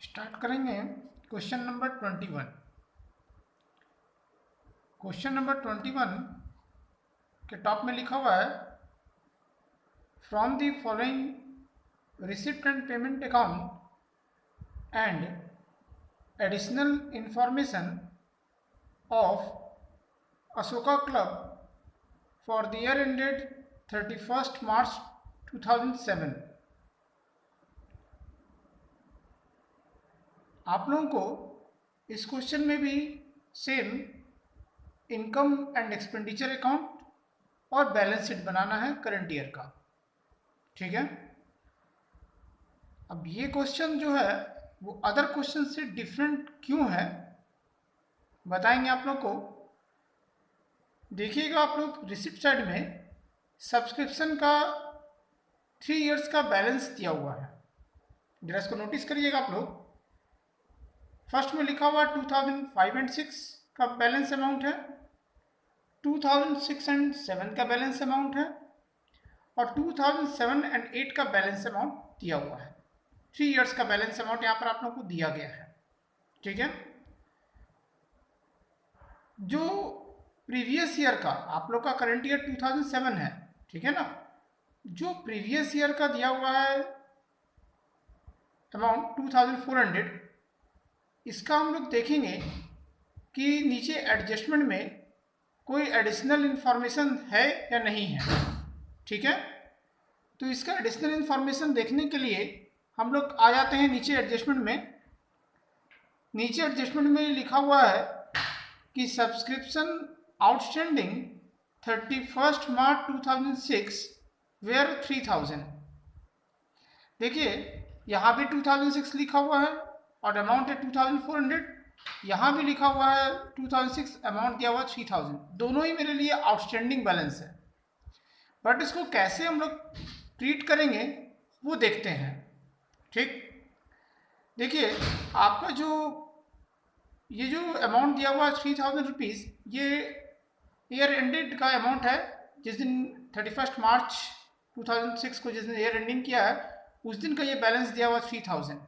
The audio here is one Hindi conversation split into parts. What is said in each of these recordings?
स्टार्ट करेंगे क्वेश्चन नंबर 21। क्वेश्चन नंबर 21 के टॉप में लिखा हुआ है, from the following receipt and payment account and additional information of Ashoka club for the year ended 31 मार्च 2007। आप लोगों को इस क्वेश्चन में भी same income and expenditure account और बैलेंस शीट बनाना है करंट ईयर का। ठीक है, अब ये क्वेश्चन जो है वो अदर क्वेश्चन से डिफरेंट क्यों है बताएंगे आप लोग को। देखिएगा आप लोग रिसिप्ट साइड में सब्सक्रिप्शन का 3 इयर्स का बैलेंस दिया हुआ है। जरा इसको नोटिस करिएगा आप लोग। फर्स्ट में लिखा हुआ 2005 एंड 6 का बैलेंस अमाउंट है, 2006 एंड 7 का बैलेंस अमाउंट है और 2007 एंड 8 का बैलेंस अमाउंट दिया हुआ है। 3 इयर्स का बैलेंस अमाउंट यहाँ पर आप लोगों को दिया गया है। ठीक है, जो प्रीवियस ईयर का आप लोग का करंट ईयर 2007 है, ठीक है ना, जो प्रीवियस ईयर का दिया हुआ है अमाउंट 2400, इसका हम लोग देखेंगे कि नीचे एडजस्टमेंट में कोई एडिशनल इंफॉर्मेशन है या नहीं है। ठीक है, तो इसका एडिशनल इंफॉर्मेशन देखने के लिए हम लोग आ जाते हैं नीचे एडजस्टमेंट में। नीचे एडजस्टमेंट में लिखा हुआ है कि सब्सक्रिप्शन आउटस्टैंडिंग 31 मार्च 2006 वेयर 3000। देखिए यहाँ भी 2006 लिखा हुआ है और अमाउंट है 2400। यहाँ भी लिखा हुआ है 2006, अमाउंट दिया हुआ 3000। दोनों ही मेरे लिए आउटस्टैंडिंग बैलेंस है, बट इसको कैसे हम लोग ट्रीट करेंगे वो देखते हैं। ठीक, देखिए आपका जो ये जो अमाउंट दिया हुआ है 3000 रुपीज़, ये ईयर एंडेड का अमाउंट है। जिस दिन 31 मार्च 2006 को जिस दिन ईयर एंडिंग किया है उस दिन का ये बैलेंस दिया हुआ 3000।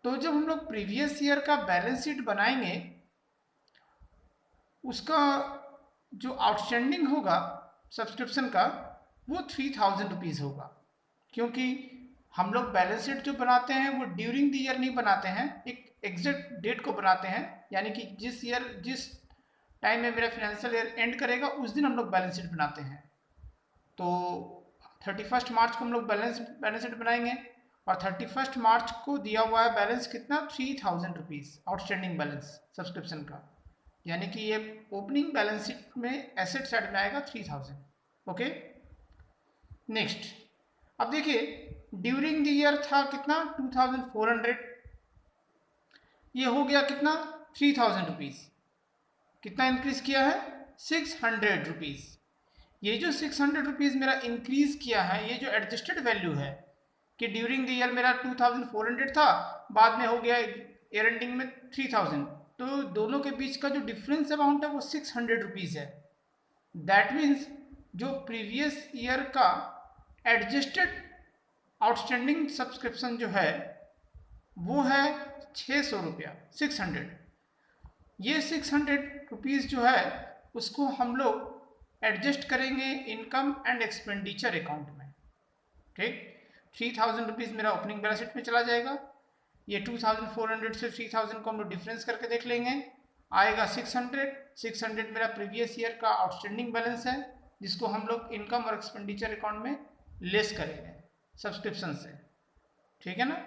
तो जब हम लोग प्रीवियस ईयर का बैलेंस शीट बनाएंगे उसका जो आउटस्टैंडिंग होगा सब्सक्रिप्शन का वो 3000 रुपीज़ होगा, क्योंकि हम लोग बैलेंस शीट जो बनाते हैं वो ड्यूरिंग द ईयर नहीं बनाते हैं, एक एग्जैक्ट डेट को बनाते हैं। यानी कि जिस टाइम में मेरा फाइनेंशियल ईयर एंड करेगा उस दिन हम लोग बैलेंस शीट बनाते हैं। तो 31 मार्च को हम लोग बैलेंस शीट बनाएंगे और 31 मार्च को दिया हुआ है बैलेंस कितना, 3000 रुपीज़ आउटस्टैंडिंग बैलेंस सब्सक्रिप्शन का। यानी कि ये ओपनिंग बैलेंस शीट में एसेट साइड में आएगा 3000। ओके, नेक्स्ट अब देखिए ड्यूरिंग द ईयर था कितना 2400, ये हो गया कितना 3000 रुपीज़। कितना इंक्रीज किया है 600 रुपीज़। ये जो 600 रुपीज़ मेरा इंक्रीज किया है ये जो एडजस्टेड वैल्यू है कि ड्यूरिंग द ईयर मेरा 2400 था, बाद में हो गया ईयर एंडिंग में 3000, तो दोनों के बीच का जो डिफरेंस अमाउंट है वो 600 रुपीज़ है। दैट मीन्स जो प्रीवियस ईयर का एडजस्टेड आउटस्टैंडिंग सब्सक्रिप्शन जो है वो है 600 रुपया, 600। ये 600 रुपीज़ जो है उसको हम लोग एडजस्ट करेंगे इनकम एंड एक्सपेंडिचर अकाउंट में। ठीक, 3000 रुपीज़ मेरा ओपनिंग बैलेंस शीट में चला जाएगा। ये 2400 से 3000 को हम लोग डिफरेंस करके देख लेंगे, आएगा 600 मेरा प्रीवियस ईयर का आउटस्टैंडिंग बैलेंस है जिसको हम लोग इनकम और एक्सपेंडिचर अकाउंट में लेस करेंगे सब्सक्रिप्शन से। ठीक है ना।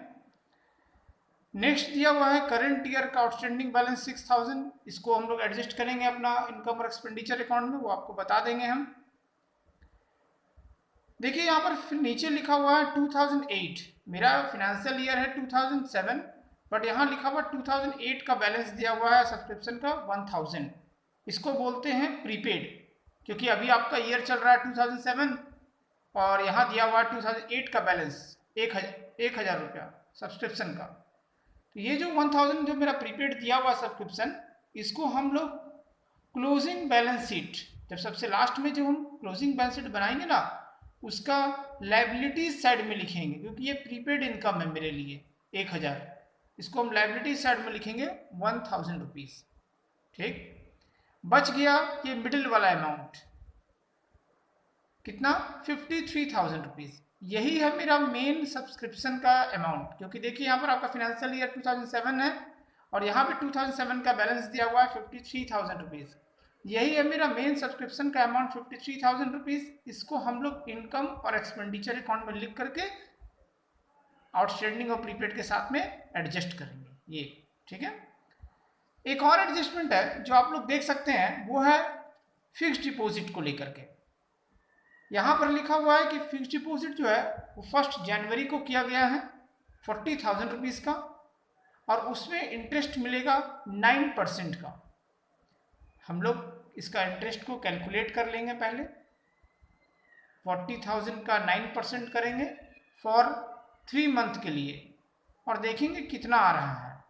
नेक्स्ट दिया हुआ है करंट ईयर का आउटस्टैंडिंग बैलेंस 6000, इसको हम लोग एडजस्ट करेंगे अपना इनकम और एक्सपेंडिचर अकाउंट में, वो आपको बता देंगे हम। देखिए यहाँ पर फिर नीचे लिखा हुआ है 2008, मेरा फाइनेंशियल ईयर है 2007, बट यहाँ लिखा हुआ 2008 का बैलेंस दिया हुआ है सब्सक्रिप्शन का 1000। इसको बोलते हैं प्रीपेड, क्योंकि अभी आपका ईयर चल रहा है 2007 और यहाँ दिया हुआ है 2008 का बैलेंस 1000 रुपया सब्सक्रिप्शन का। तो ये जो 1000 जो मेरा प्रीपेड दिया हुआ सब्सक्रिप्शन, इसको हम लोग क्लोजिंग बैलेंस शीट, जब सबसे लास्ट में जब हम क्लोजिंग बैलेंस शीट बनाएंगे ना उसका लायबिलिटीज साइड में लिखेंगे, क्योंकि ये प्रीपेड इनकम है मेरे लिए। 1000, इसको हम लाइबिलिटी साइड में लिखेंगे 1000 रुपीज। ठीक, बच गया ये मिडिल वाला अमाउंट, कितना 53,000 रुपीज। यही है मेरा मेन सब्सक्रिप्शन का अमाउंट, क्योंकि देखिए यहाँ पर आपका फाइनेंशियल ईयर 2007 है और यहाँ पे 2007 का बैलेंस दिया हुआ है 53,000 रुपीज। यही है मेरा मेन सब्सक्रिप्शन का अमाउंट 53,000 रुपीज। इसको हम लोग इनकम और एक्सपेंडिचर अकाउंट में लिख करके आउटस्टैंडिंग और प्रीपेड के साथ में एडजस्ट करेंगे ये। ठीक है, एक और एडजस्टमेंट है जो आप लोग देख सकते हैं, वो है फिक्स्ड डिपॉजिट को लेकर के। यहाँ पर लिखा हुआ है कि फिक्स्ड डिपॉजिट जो है वो 1 जनवरी को किया गया है 40,000 रुपीज का, और उसमें इंटरेस्ट मिलेगा 9% का। हम लोग इसका इंटरेस्ट को कैलकुलेट कर लेंगे पहले। 40,000 का 9% करेंगे फॉर 3 मंथ के लिए और देखेंगे कितना आ रहा है।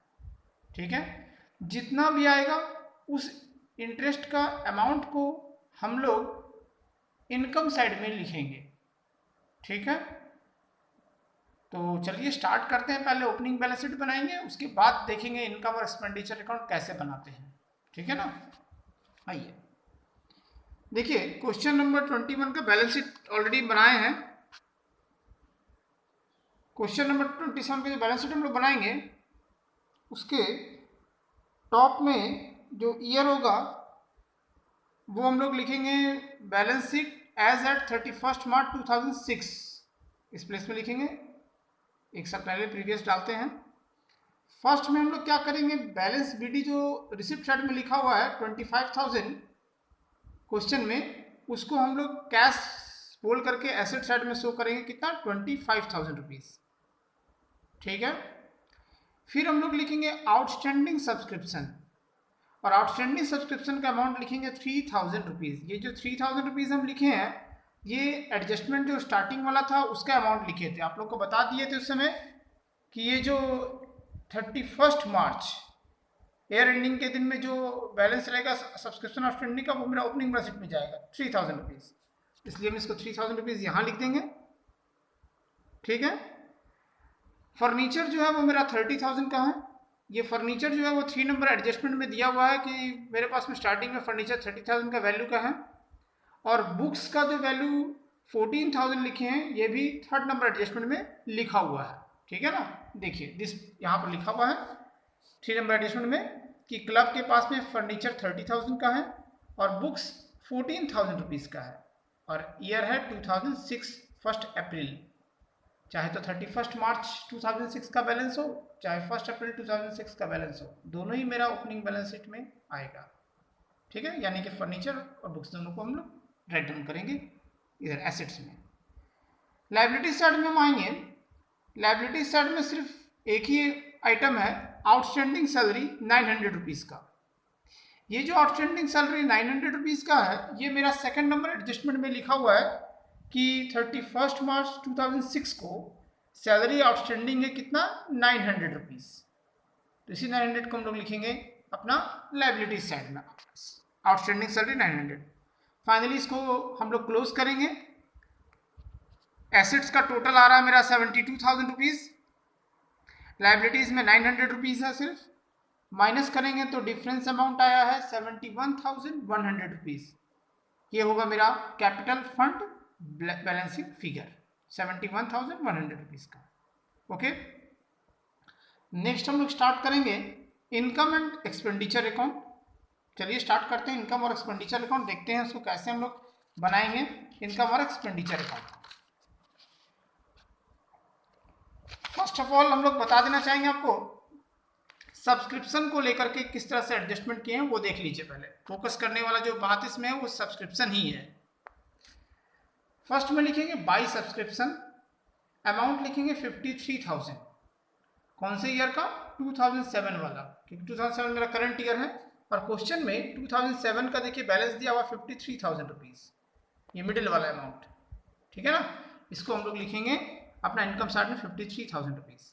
ठीक है, जितना भी आएगा उस इंटरेस्ट का अमाउंट को हम लोग इनकम साइड में लिखेंगे। ठीक है, तो चलिए स्टार्ट करते हैं। पहले ओपनिंग बैलेंस शीट बनाएंगे, उसके बाद देखेंगे इनकम और एक्सपेंडिचर अकाउंट कैसे बनाते हैं। ठीक है ना, आइए देखिए क्वेश्चन नंबर 21 का बैलेंस शीट ऑलरेडी बनाए हैं। क्वेश्चन नंबर 27 का जो बैलेंस शीट हम लोग बनाएंगे, उसके टॉप में जो ईयर होगा वो हम लोग लिखेंगे बैलेंस शीट एज एट 31 मार्च 2006। इस प्लेस में लिखेंगे, एक साल पहले प्रीवियस डालते हैं। फर्स्ट में हम लोग क्या करेंगे, बैलेंस बीडी जो रिसिप्ट साइड में लिखा हुआ है 25,000 क्वेश्चन में, उसको हम लोग कैश बोल करके एसेट साइड में शो करेंगे, कितना 25,000 रुपीज। ठीक है, फिर हम लोग लिखेंगे आउटस्टैंडिंग सब्सक्रिप्शन, और आउटस्टैंडिंग सब्सक्रिप्शन का अमाउंट लिखेंगे 3,000 रुपीज। ये जो 3,000 रुपीज हम लिखे हैं, ये एडजस्टमेंट जो स्टार्टिंग वाला था उसका अमाउंट लिखे थे। आप लोग को बता दिए थे उस समय कि ये जो 31 मार्च ईयर एंडिंग के दिन में जो बैलेंस रहेगा सब्सक्रिप्शन आउटस्टैंडिंग का, वो मेरा ओपनिंग बैलेंस शीट में जाएगा 3,000 रुपीज। इसलिए हम इसको 3,000 रुपीज यहाँ लिख देंगे। ठीक है, फर्नीचर जो है वो मेरा 30,000 का है। ये फर्नीचर जो है वो 3 नंबर एडजस्टमेंट में दिया हुआ है कि मेरे पास में स्टार्टिंग में फर्नीचर 30,000 का वैल्यू का है, और बुक्स का जो वैल्यू 14,000 लिखे हैं, ये भी 3rd नंबर एडजस्टमेंट में लिखा हुआ है। ठीक है ना, देखिए दिस यहाँ पर लिखा हुआ है 3 नंबर एडजस्टमेंट में कि क्लब के पास में फर्नीचर 30,000 का है और बुक्स 14,000 रुपीज़ का है, और ईयर है 2006 1 अप्रैल। चाहे तो 31 मार्च 2006 का बैलेंस हो, चाहे 1 अप्रैल 2006 का बैलेंस हो, दोनों ही मेरा ओपनिंग बैलेंस शीट में आएगा। ठीक है, यानी कि फर्नीचर और बुक्स दोनों को हम लोग राइट डाउन करेंगे इधर एसेट्स में। लाइबिलिटी साइड में हम आएंगे। लाइबिलिटी साइड में सिर्फ एक ही आइटम है, आउटस्टैंडिंग सैलरी 900 रुपीज़ का। ये जो आउटस्टैंडिंग सैलरी 900 रुपीज़ का है, ये मेरा 2nd नंबर एडजस्टमेंट में लिखा हुआ है कि 31 मार्च 2006 को सैलरी आउटस्टैंडिंग है कितना 900 रुपीज़। तो इसी 900 को हम लोग लिखेंगे अपना लाइबिलिटी साइड में, आउटस्टैंडिंग सैलरी 900। फाइनली इसको हम लोग क्लोज करेंगे। एसेट्स का टोटल आ रहा है मेरा 72,000 रुपीज़, लाइबिलिटीज़ में 900 रुपीज़ है सिर्फ, माइनस करेंगे तो डिफरेंस अमाउंट आया है 71,100 रुपीज़। ये होगा मेरा capital fund balancing figure 71,100 rupees का। ओके, नेक्स्ट हम लोग स्टार्ट करेंगे इनकम एंड एक्सपेंडिचर अकाउंट। चलिए स्टार्ट करते हैं इनकम और एक्सपेंडिचर अकाउंट, देखते हैं उसको कैसे हम लोग बनाएंगे इनकम और expenditure account. First of all हम लोग बता देना चाहेंगे आपको सब्सक्रिप्शन को लेकर के किस तरह से एडजस्टमेंट किए हैं वो देख लीजिए। पहले फोकस करने वाला जो बात इसमें है वो सब्सक्रिप्शन ही है। फर्स्ट में लिखेंगे बाई सब्सक्रिप्शन, अमाउंट लिखेंगे 53,000। कौन से ईयर का, 2007 वाला, क्योंकि 2007 मेरा करंट ईयर है, और क्वेश्चन में 2007 का देखिए बैलेंस दिया हुआ 53,000 रुपीज़, ये मिडिल वाला अमाउंट। ठीक है ना, इसको हम लोग लिखेंगे अपना इनकम साइड में 53,000 रुपीज़।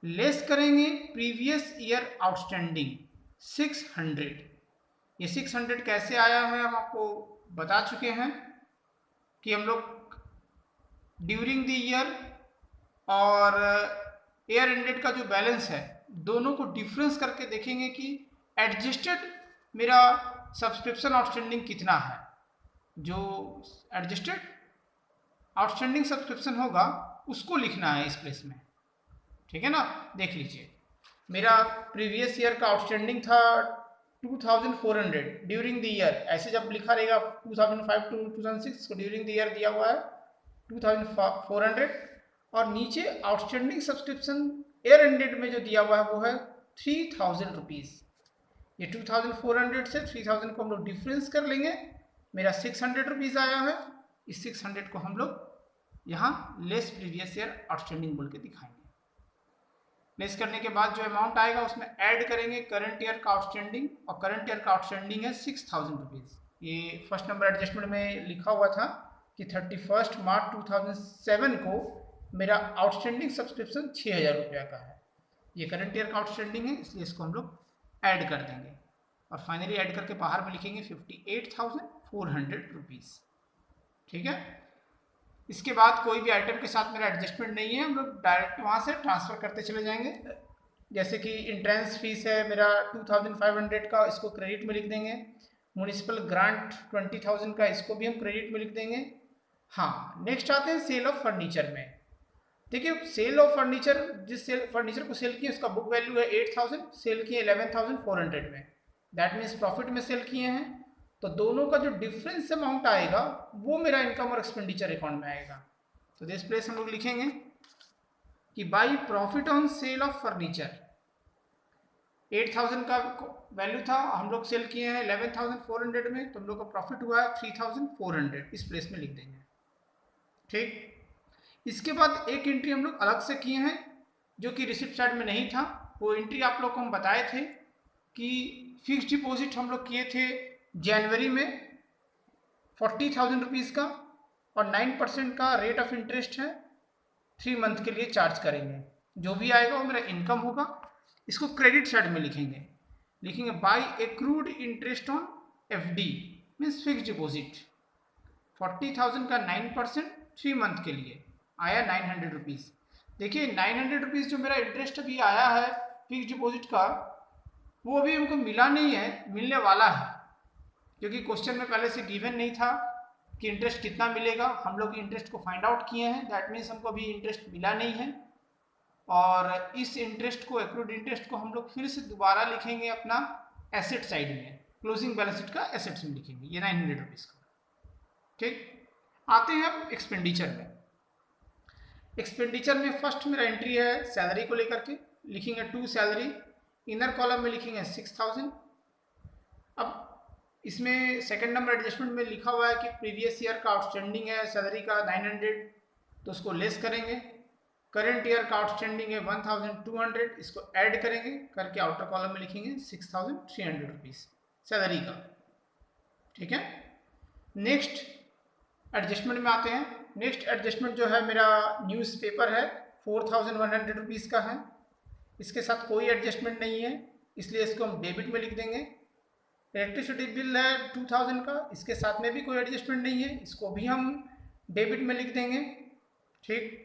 लेस करेंगे प्रीवियस ईयर आउटस्टैंडिंग 600। ये 600 कैसे आया है हम आपको बता चुके हैं कि हम लोग ड्यूरिंग द ईयर और ईयर एंडेड का जो बैलेंस है, दोनों को डिफरेंस करके देखेंगे कि एडजस्टेड मेरा सब्सक्रिप्शन आउटस्टैंडिंग कितना है। जो एडजस्टेड आउटस्टैंडिंग सब्सक्रिप्शन होगा उसको लिखना है इस प्लेस में, ठीक है ना। देख लीजिए, मेरा प्रीवियस ईयर का आउटस्टैंडिंग था 2400 ड्यूरिंग द ईयर। ऐसे जब लिखा रहेगा 2005 टू 2006 को ड्यूरिंग द ईयर दिया हुआ है 2400, और नीचे आउटस्टैंडिंग सब्सक्रिप्शन ईयर एंडेड में जो दिया हुआ है वो है 3000 रुपीज़। ये 2400 से 3000 को हम लोग डिफरेंस कर लेंगे, मेरा 600 रुपीज़ आया है। इस 600 को हम लोग यहाँ लेस प्रीवियस ईयर आउटस्टैंडिंग बोल के दिखाएंगे। लेस करने के बाद जो अमाउंट आएगा उसमें ऐड करेंगे करंट ईयर का आउटस्टैंडिंग, और करंट ईयर का आउटस्टैंडिंग है 6000 रुपीज़। ये फर्स्ट नंबर एडजस्टमेंट में लिखा हुआ था कि 31 मार्च 2007 को मेरा आउटस्टैंडिंग सब्सक्रिप्शन 6000 रुपया का है। ये करंट ईयर का आउटस्टैंडिंग है, इसलिए इसको हम लोग ऐड कर देंगे, और फाइनली ऐड करके बाहर में लिखेंगे 58,400 रुपीज़, ठीक है। इसके बाद कोई भी आइटम के साथ मेरा एडजस्टमेंट नहीं है, हम लोग डायरेक्ट वहाँ से ट्रांसफ़र करते चले जाएंगे। जैसे कि इंट्रेंस फीस है मेरा 2500 का, इसको क्रेडिट में लिख देंगे। म्यूनिसिपल ग्रांट 20,000 का, इसको भी हम क्रेडिट में लिख देंगे। हाँ, नेक्स्ट आते हैं सेल ऑफ फर्नीचर में। देखिए, सेल ऑफ फर्नीचर, जिस फर्नीचर को सेल किए उसका बुक वैल्यू है 8000, सेल किए 11,400 में, दैट मीन्स प्रॉफिट में सेल किए हैं। तो दोनों का जो डिफरेंस अमाउंट आएगा वो मेरा इनकम और एक्सपेंडिचर अकाउंट में आएगा। तो दिस प्लेस हम लोग लिखेंगे कि by profit on sale of furniture 8000 का वैल्यू था, हम लोग सेल किए हैं 11,400 में, तो हम लोग का प्रॉफिट हुआ है 3,400, इस प्लेस में लिख देंगे, ठीक। इसके बाद एक एंट्री हम लोग अलग से किए हैं जो कि रिसिप्ट साइड में नहीं था। वो एंट्री आप लोग को हम बताए थे कि फिक्स्ड डिपॉजिट हम लोग किए थे जनवरी में 40,000 रुपीज़ का, और 9% का रेट ऑफ इंटरेस्ट है, 3 मंथ के लिए चार्ज करेंगे। जो भी आएगा वो मेरा इनकम होगा। इसको क्रेडिट साइड में लिखेंगे by accrued interest on FD means fixed deposit. 40,000 का 9% 3 मंथ के लिए आया 900 रुपीज़। देखिए 900 रुपीज़ जो मेरा इंटरेस्ट अभी आया है फिक्स्ड डिपॉजिट का, वो अभी हमको मिला नहीं है, मिलने वाला है, क्योंकि क्वेश्चन में पहले से गिवन नहीं था कि इंटरेस्ट कितना मिलेगा। हम लोग इंटरेस्ट को फाइंड आउट किए हैं, दैट मीन्स हमको अभी इंटरेस्ट मिला नहीं है, और इस इंटरेस्ट को, एक्रूड इंटरेस्ट को हम लोग फिर से दोबारा लिखेंगे अपना एसेट साइड में, क्लोजिंग बैलेंस शीट का एसेट्स में लिखेंगे ये 900 रुपीज़ का, ठीक। आते हैं अब एक्सपेंडिचर में। एक्सपेंडिचर में फर्स्ट मेरा एंट्री है सैलरी को लेकर के, लिखेंगे 2 सैलरी, इनर कॉलम में लिखेंगे 6000। अब इसमें सेकंड नंबर एडजस्टमेंट में लिखा हुआ है कि प्रीवियस ईयर का आउटस्टैंडिंग है सैलरी का 900, तो उसको लेस करेंगे। करंट ईयर का आउटस्टैंडिंग है 1200, इसको ऐड करेंगे करके आउटर कॉलम में लिखेंगे 6300 रुपीज़ सैलरी का, ठीक है। नेक्स्ट एडजस्टमेंट में आते हैं। नेक्स्ट एडजस्टमेंट जो है मेरा न्यूज़पेपर है 4100 रुपीज़ का है, इसके साथ कोई एडजस्टमेंट नहीं है, इसलिए इसको हम डेबिट में लिख देंगे। इलेक्ट्रिसिटी बिल है 2000 का, इसके साथ में भी कोई एडजस्टमेंट नहीं है, इसको भी हम डेबिट में लिख देंगे, ठीक।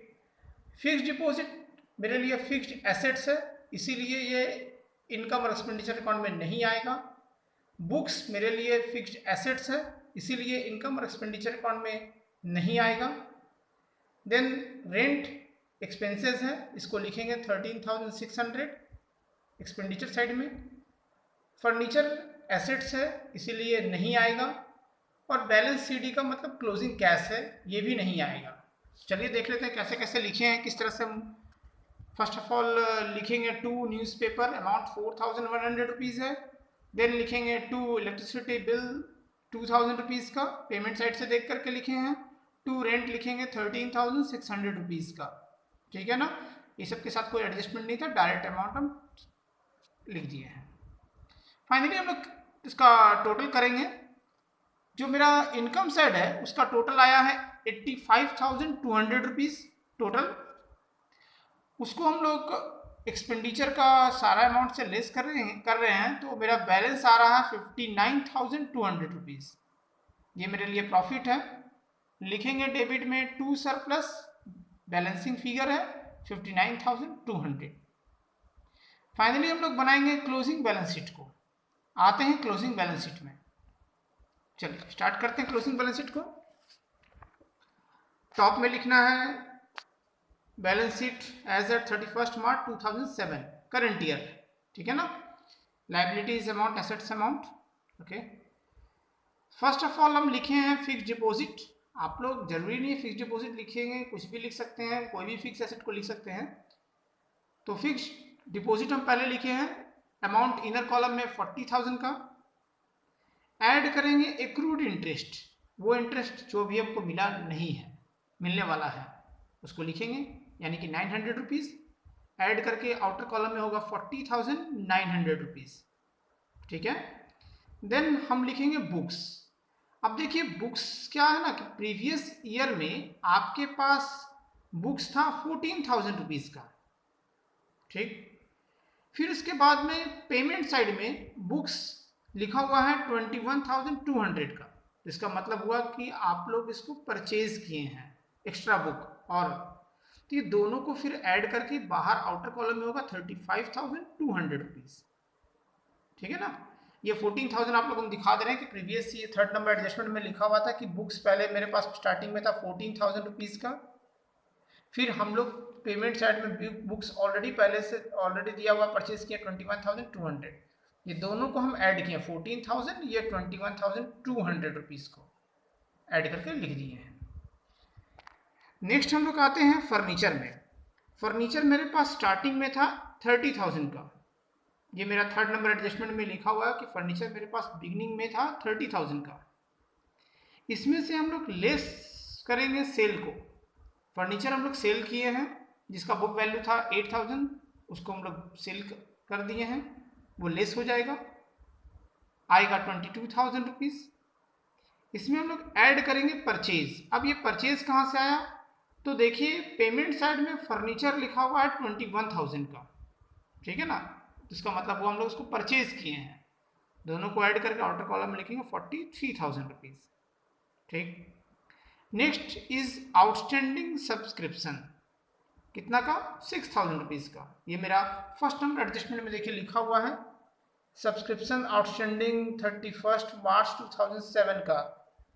फिक्स्ड डिपॉजिट मेरे लिए फिक्स्ड एसेट्स है, इसीलिए ये इनकम और एक्सपेंडिचर अकाउंट में नहीं आएगा। बुक्स मेरे लिए फिक्स्ड एसेट्स है, इसीलिए इनकम और एक्सपेंडिचर अकाउंट में नहीं आएगा। देन रेंट एक्सपेंसेस है, इसको लिखेंगे 13,600 एक्सपेंडिचर साइड में। फर्नीचर एसेट्स है, इसीलिए नहीं आएगा, और बैलेंस CD का मतलब क्लोजिंग कैश है, ये भी नहीं आएगा। चलिए देख लेते हैं कैसे कैसे लिखे हैं, किस तरह से हम फर्स्ट ऑफ ऑल लिखेंगे 2 न्यूज़पेपर अमाउंट 4100 रुपीज़ है। देन लिखेंगे 2 इलेक्ट्रिसिटी बिल 2000 रुपीज़ का, पेमेंट साइड से देख करके लिखे हैं। 2 रेंट लिखेंगे 13,600 रुपीज़ का, ठीक है ना। ये सब के साथ कोई एडजस्टमेंट नहीं था, डायरेक्ट अमाउंट हम लिख दिए हैं। फाइनली हम लोग इसका टोटल करेंगे। जो मेरा इनकम साइड है उसका टोटल आया है 85,200 रुपीज़ टोटल। उसको हम लोग एक्सपेंडिचर का सारा अमाउंट से लेस कर रहे हैं, तो मेरा बैलेंस आ रहा है 59,200 रुपीज़। ये मेरे लिए प्रॉफिट है। लिखेंगे डेबिट में 2 सरप्लस, बैलेंसिंग फिगर है, 59,200। फाइनली हम लोग बनाएंगे क्लोजिंग बैलेंस शीट को। आते हैं क्लोजिंग बैलेंस शीट में। चलिए स्टार्ट करते हैं क्लोजिंग बैलेंस शीट को। टॉप में लिखना है बैलेंस शीट एज एट 31 मार्च 2007 करंट ईयर, ठीक है ना। Liabilities amount, assets amount, okay. First of all हम लिखे हैं फिक्स डिपॉजिट। आप लोग जरूरी नहीं है फिक्स डिपॉजिट लिखेंगे, कुछ भी लिख सकते हैं, कोई भी फिक्स एसेट को लिख सकते हैं। तो फिक्स डिपॉजिट हम पहले लिखे हैं, अमाउंट इनर कॉलम में 40,000 का। ऐड करेंगे एक्रूड इंटरेस्ट, वो इंटरेस्ट जो भी हमको मिला नहीं है, मिलने वाला है, उसको लिखेंगे, यानी कि 900 रुपीज़। ऐड करके आउटर कॉलम में होगा 40,900 रुपीज़, ठीक है। देन हम लिखेंगे बुक्स। अब देखिए बुक्स क्या है ना कि प्रीवियस ईयर में आपके पास बुक्स था 14,000 रुपीज़ का, ठीक। फिर उसके बाद में पेमेंट साइड में बुक्स लिखा हुआ है 21,200 का। इसका मतलब हुआ कि आप लोग इसको परचेज किए हैं एक्स्ट्रा बुक, और तो ये दोनों को फिर ऐड करके बाहर आउटर कॉलम में होगा 35,200 रुपीज़, ठीक है ना। ये 14,000 आप लोगों को दिखा दे रहे हैं कि प्रीवियस ये थर्ड नंबर एडजस्टमेंट में लिखा हुआ था कि बुक्स पहले मेरे पास स्टार्टिंग में था 14,000 रुपीज़ का। फिर हम लोग पेमेंट साइड में बुक्स ऑलरेडी पहले से ऑलरेडी दिया हुआ परचेज किया 21,200। ये दोनों को हम ऐड किए 14,000, ये 21,200 रुपीज़ को ऐड करके लिख दिए हैं। नेक्स्ट हम लोग आते हैं फर्नीचर में। फर्नीचर मेरे पास स्टार्टिंग में था 30,000 का। ये मेरा थर्ड नंबर एडजस्टमेंट में लिखा हुआ है कि फर्नीचर मेरे पास बिगनिंग में था 30,000 का। इसमें से हम लोग लेस करेंगे सेल को। फर्नीचर हम लोग सेल किए हैं जिसका बुक वैल्यू था 8,000, उसको हम लोग सेल कर दिए हैं, वो लेस हो जाएगा, आएगा 22,000 रुपीज़। इसमें हम लोग ऐड करेंगे परचेज। अब ये परचेज कहाँ से आया, तो देखिए पेमेंट साइड में फर्नीचर लिखा हुआ है 21,000 का, ठीक है ना। तो इसका मतलब वो हम लोग उसको परचेज किए हैं। दोनों को ऐड करके आउटर कॉलम में लिखेंगे 43,000 रुपीज़, ठीक। नेक्स्ट इज आउटस्टैंडिंग सब्सक्रिप्शन, कितना का, 6,000 रुपीज़ का। ये मेरा फर्स्ट नंबर एडजस्टमेंट में देखिए लिखा हुआ है सब्सक्रिप्शन आउटस्टैंडिंग 31 मार्च 2007 का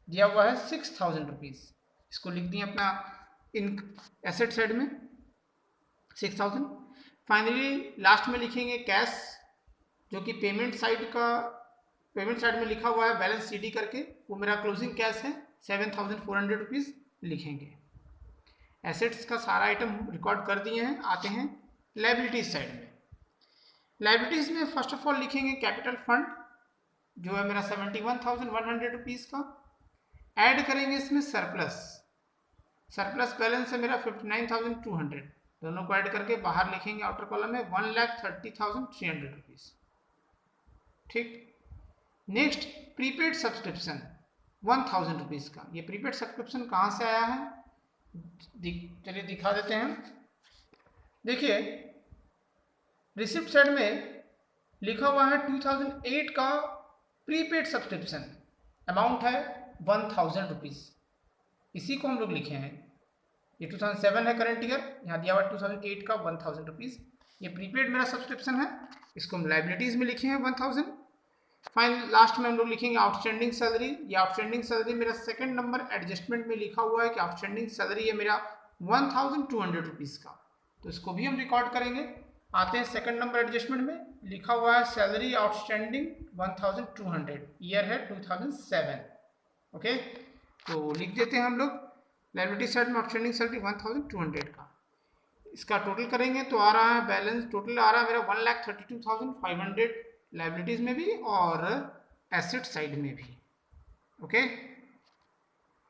दिया हुआ है 6,000 रुपीज़। इसको लिख दिए अपना इन एसेट साइड में 6,000। फाइनली लास्ट में लिखेंगे कैश, जो कि पेमेंट साइड में लिखा हुआ है बैलेंस सीडी करके, वो मेरा क्लोजिंग कैश है 7,400 रुपीज़ लिखेंगे। एसेट्स का सारा आइटम रिकॉर्ड कर दिए हैं। आते हैं लायबिलिटीज साइड में। लायबिलिटीज में फर्स्ट ऑफ ऑल लिखेंगे कैपिटल फंड, जो है मेरा 71,100 रुपीज़ का। ऐड करेंगे इसमें सरप्लस बैलेंस है मेरा 59,200, दोनों को ऐड करके बाहर लिखेंगे आउटर कॉलम में 1,30,300 रुपीज़, ठीक। नेक्स्ट प्रीपेड सब्सक्रिप्शन 1,000 रुपीज़ का। ये प्रीपेड सब्सक्रिप्शन कहाँ से आया है, चलिए दिखा देते हैं। देखिए रिसिप्ट साइड में लिखा हुआ है 2008 का प्रीपेड सब्सक्रिप्शन, अमाउंट है 1,000 रुपीज़। इसी को हम लोग लिखे हैं, ये 2007 है करंट ईयर, यहाँ दिया हुआ 2008 का 1,000 रुपीज़। ये प्रीपेड मेरा सब्सक्रिप्शन है, इसको हम लायबिलिटीज़ में लिखे हैं 1,000। फाइनल लास्ट में हम लोग लिखेंगे आउटस्टैंडिंग सैलरी। ये आउटस्टैंडिंग सैलरी मेरा सेकंड नंबर एडजस्टमेंट में लिखा हुआ है कि आउटस्टैंडिंग सैलरी है मेरा 1,200 रुपीज़ का, तो इसको भी हम रिकॉर्ड करेंगे। आते हैं सेकंड नंबर एडजस्टमेंट में, लिखा हुआ है सैलरी आउटस्टैंडिंग 1,200, ईयर है 2007, ओके। तो लिख देते हैं हम लोग लायबिलिटी साइड में आउटस्टैंडिंग सैलरी 1,200 का। इसका टोटल करेंगे तो आ रहा है बैलेंस, टोटल आ रहा है मेरा 1,32,500 लायबिलिटीज़ में भी और एसेट साइड में भी, ओके।